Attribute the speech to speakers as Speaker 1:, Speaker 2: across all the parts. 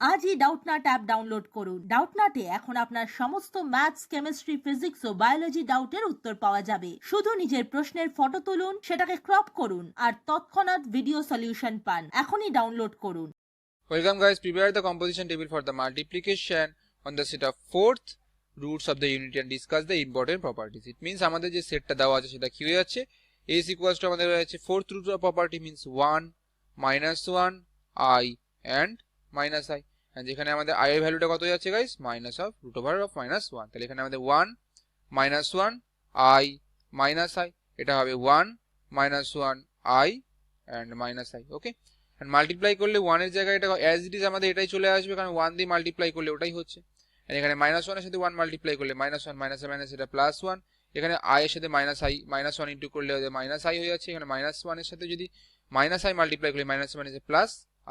Speaker 1: আজই Doubtnut app download করুন। ডাউটনাটে এখন আপনার সমস্ত ম্যাথস, কেমিস্ট্রি, ফিজিক্স ও বায়োলজি ডাউটের উত্তর পাওয়া যাবে। শুধু নিজের প্রশ্নের ফটো তুলুন, সেটাকে ক্রপ করুন আর তৎক্ষণাৎ ভিডিও সলিউশন পান। এখনই ডাউনলোড করুন।
Speaker 2: Welcome guys, prepare the composition table for the multiplication on the set of fourth roots of the unit and discuss the important properties. It means আমাদের যে সেটটা দেওয়া আছে সেটা কি হয়ে যাচ্ছে, is equals to আমাদের হয়ে যাচ্ছে fourth root of property means 1 minus 1 I and minus I, and যেখানে আমাদের I এর ভ্যালুটা কত হয়ে যাচ্ছে guys, minus of root over of minus 1। তাহলে এখানে আমাদের 1 minus 1 I minus I, এটা হবে 1 minus 1 I and minus I, okay. and multiply করলে 1 এর জায়গায় এটা অ্যাজ ইট ইজ আমাদের এটাই চলে আসবে, কারণ 1 দিয়ে মাল্টিপ্লাই করলে ওটাই হচ্ছে। আর এখানে -1 এর সাথে 1 মাল্টিপ্লাই করলে -1 মাইনাস মাইনাস এটা +1, এখানে i এর সাথে -1 ইনটু করলে -i হয়ে যাচ্ছে। এখানে -1 এর সাথে যদি -i মাল্টিপ্লাই করলে -1 এর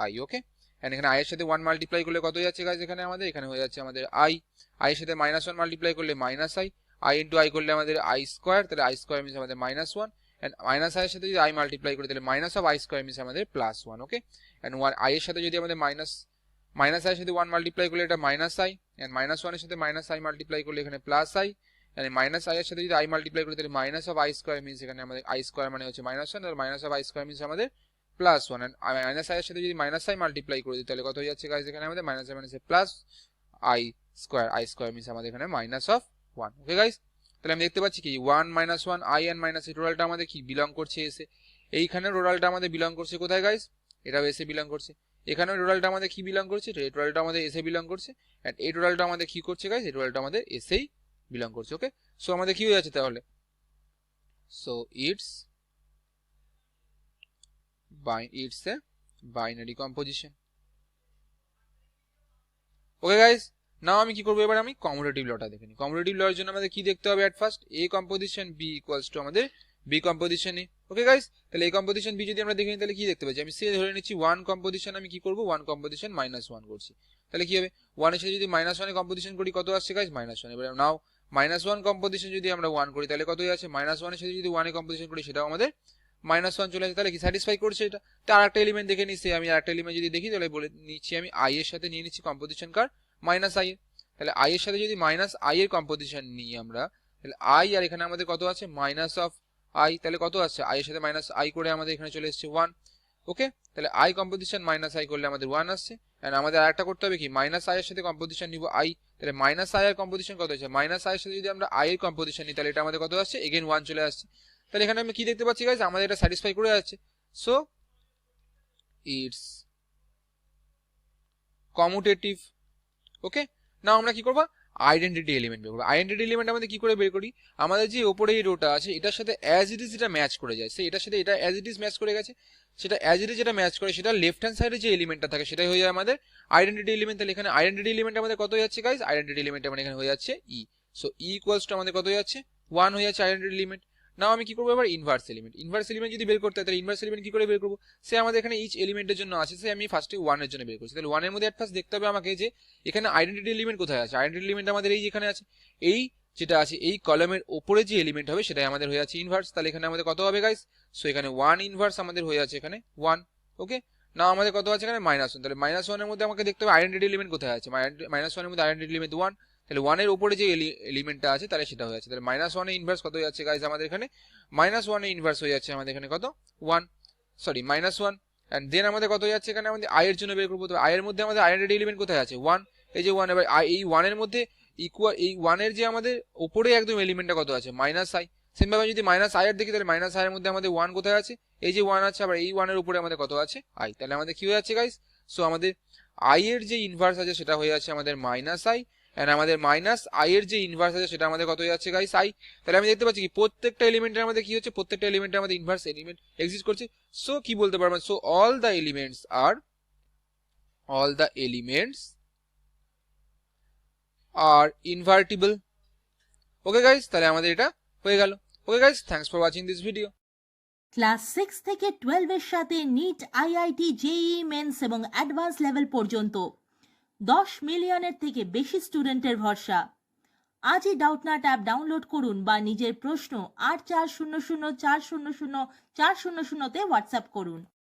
Speaker 2: +i, ওকে। এন্ড এখানে i এর সাথে 1 মাল্টিপ্লাই করলে কত হয়ে যাচ্ছে গাইস, এখানে হয়ে যাচ্ছে আমাদের i এর সাথে -1 মাল্টিপ্লাই করলে -i ইনটু i করলে আমাদের i স্কয়ার, তাহলে i স্কয়ার মিন্স আমাদের -1, and মাইনাস i এর সাথে যদি i মাল্টিপ্লাই করি তাহলে minus of i square means আমাদের +1, ওকে। and i এর সাথে যদি আমাদের মাইনাস i এর সাথে 1 মাল্টিপ্লাই করলে এটা -i, and -1 এর সাথে -i মাল্টিপ্লাই করলে এখানে +i, and মাইনাস i এর সাথে যদি i মাল্টিপ্লাই করি তাহলে minus of i square means এখানে আমাদের i স্কয়ার মানে হচ্ছে -1, আর minus of i square means আমাদের +1, and মাইনাস i এর সাথে যদি -i মাল্টিপ্লাই করি তাহলে কত হয়ে যাচ্ছে গাইস, এখানে আমাদের -i মানে +i স্কয়ার মিন্স আমাদের এখানে -1, ওকে গাইস। তাহলে আমি দেখতে পাচ্ছি কি 1 -1 i and -i টোটালটা আমাদের কি বিলং করছে এসে, এইখানে টোটালটা আমাদের বিলং করছে কোথায় গাইস, এটাও এসে বিলং করছে। এখানেও টোটালটা আমাদের কি বিলং করছে, এই টোটালটা আমাদের এসে বিলং করছে, এন্ড এই টোটালটা আমাদের কি করছে গাইস, এই টোটালটা আমাদের এসেই বিলং করছে, ওকে। সো আমাদের কি হয়ে যাচ্ছে তাহলে, so it's a binary composition, okay guys. Now আমি কি করবো, এবার আমি কমিউটেটিভ লটা দেখে নিই। কমিউটেটিভ লর জন্য আমাদের কি দেখতে হবে, at first a composition b equals to আমাদের b composition a, okay guys. তাহলে a কম্পোজিশন b যদি আমরা দেখে নিই তাহলে কি দেখতে পাচ্ছি, আমি সে ধরে নিচ্ছি 1 কম্পোজিশন, আমি কি করব 1 কম্পোজিশন -1 করছি। তাহলে কি হবে, 1 এর সাথে যদি -1 এ কম্পোজিশন করি কত আসছে গাইস, -1। এবার নাও -1 কম্পোজিশন যদি আমরা 1 করি তাহলে কত হয়ে আছে, -1 এর সাথে যদি 1 এ কম্পোজিশন করি সেটাও আমাদের -1 চলে আসে। তাহলে কি স্যাটিসফাই করছে এটা। তো আরেকটা এলিমেন্ট দেখে নিচ্ছি, আমি আরেকটা এলিমেন্ট যদি দেখি তাহলে বলে নিচ্ছি আমি i এর সাথে নিয়ে নিচ্ছি কম্পোজিশন কার, -i এর। তাহলে i এর সাথে যদি -i এর কম্পোজিশন নিই আমরা, তাহলে i আর এখানে আমাদের কত আছে মাইনাস অফ i, তাহলে কত আছে i এর সাথে -i করে আমাদের এখানে চলে এসেছে 1, ওকে। তাহলে i কম্পোজিশন -i করলে আমাদের 1 আসছে, এন্ড আমাদের আরেকটা করতে হবে কি -i এর সাথে কম্পোজিশন নিব i, তাহলে -i এর কম্পোজিশন কত হচ্ছে, -i এর সাথে যদি আমরা i এর কম্পোজিশন নিই তাহলে এটা আমাদের কত আসছে, এগেইন 1 চলে আসছে। তাহলে এখানে আমি কি দেখতে পাচ্ছি গাইস, আমাদের এটা স্যাটিসফাই করে যাচ্ছে। সো ইটস কমিউটেটিভ, ওকে। নাও আমরা কি করব, আইডেন্টিটি এলিমেন্ট বের করব। আইডেন্টিটি এলিমেন্ট আমাদের কি করে বের করি, আমাদের যে উপরে এই রোটা আছে এটার সাথে অ্যাজ ইট ইজ এটা ম্যাচ করে যায়, সে এটার সাথে এটা অ্যাজ ইট ইজ ম্যাচ করে গেছে, সেটা অ্যাজ ইট ইজ যেটা ম্যাচ করে সেটা লেফট হ্যান্ড সাইডে যে এলিমেন্টটা থাকে সেটাই হয়ে যায় আমাদের আইডেন্টিটি এলিমেন্ট। তাহলে এখানে আইডেন্টিটি এলিমেন্ট আমাদের কত হয়ে যাচ্ছে গাইস, আইডেন্টিটি এলিমেন্ট আমাদের এখানে হয়ে যাচ্ছে ই। সো ই ইকুয়ালস টু আমাদের কত হয়ে যাচ্ছে 1 হয়ে যাচ্ছে আইডেন্টিটি এলিমেন্ট। নাও আমি কি করবো এবার ইনভার্স এলিমেন্ট। ইনভার্স এলিমেন্ট যদি বের করতে হয় তাহলে ইনভার্স এলিমেন্ট কি করে বের করবো, সে আমাদের এখানে ইচ এলিমেন্টের জন্য আছে, সে আমি ফার্স্টে 1 এর জন্য বের করছি। তাহলে 1 এর মধ্যে এট ফার্স্ট দেখতে হবে আমাকে যে এখানে আইডেন্টিটি এলিমেন্ট কোথায় আছে। আইডেন্টিটি এলিমেন্ট আমাদের এই যেখানে আছে, এই যেটা আছে এই কলামের উপরে যে এলিমেন্ট হবে সেটাই আমাদের হয়ে যাচ্ছে ইনভার্স। তাহলে এখানে আমাদের কত হবে গাইস, সো এখানে 1 ইনভার্স আমাদের হয়ে যাচ্ছে এখানে 1, ওকে। না আমাদের কত আছে এখানে -1, তাহলে -1 এর মধ্যে আমাকে দেখতে হবে আইডেন্টিটি এলিমেন্ট কোথায় আছে, -1 এর মধ্যে আইডেন্টিটি এলিমেন্ট 1, তাহলে 1 এর উপরে যে এলিমেন্টটা আছে তাহলে সেটা হয়ে যাচ্ছে। তাহলে -1 এর ইনভার্স কত হয়ে যাচ্ছে গাইস, আমাদের এখানে -1 এর ইনভার্স হয়ে যাচ্ছে আমাদের এখানে কত 1, সরি -1, এন্ড দেন আমাদের কত হয়ে যাচ্ছে এখানে আমাদের i এর জন্য বের করব। তো i এর মধ্যে আমাদের আইডেন্টিটি এলিমেন্ট কোথায় আছে 1, এই যে 1। এবার এই 1 এর মধ্যে ইকুয়াল এই 1 এর যে আমাদের উপরে একদম এলিমেন্টটা কত আছে -i, সেম ভাবে যদি -i এর দেখি তাহলে -i এর মধ্যে আমাদের 1 কোথায় আছে, এই যে 1 আছে, আবার এই 1 এর উপরে আমাদের কত আছে i। তাহলে আমাদের কি হয়ে যাচ্ছে গাইস, সো আমাদের i এর যে ইনভার্স আছে সেটা হয়ে যাচ্ছে আমাদের -i, এন্ড আমাদের -i এর যে ইনভার্স আছে সেটা আমাদের কত হয়ে যাচ্ছে গাইস i। তাহলে আমি দেখতে পাচ্ছি কি প্রত্যেকটা এলিমেন্টের আমাদের কি হচ্ছে, প্রত্যেকটা এলিমেন্টের আমাদের ইনভার্স এলিমেন্ট এক্সিস্ট করছে। সো কি বলতে পারবেন, so all the elements are invertible, okay guys. তাহলে আমাদের এটা হয়ে গেল, okay guys. Thanks for watching this video.
Speaker 1: Class 6 থেকে 12 এর সাথে নিট, আইআইটি, জেইই মেন্স এবং অ্যাডভান্স লেভেল পর্যন্ত 10 মিলিয়নের থেকে বেশি স্টুডেন্টের ভরসা। আজই ডাউটনাট অ্যাপ ডাউনলোড করুন বা নিজের প্রশ্ন 8400400400 তে হোয়াটসঅ্যাপ করুন।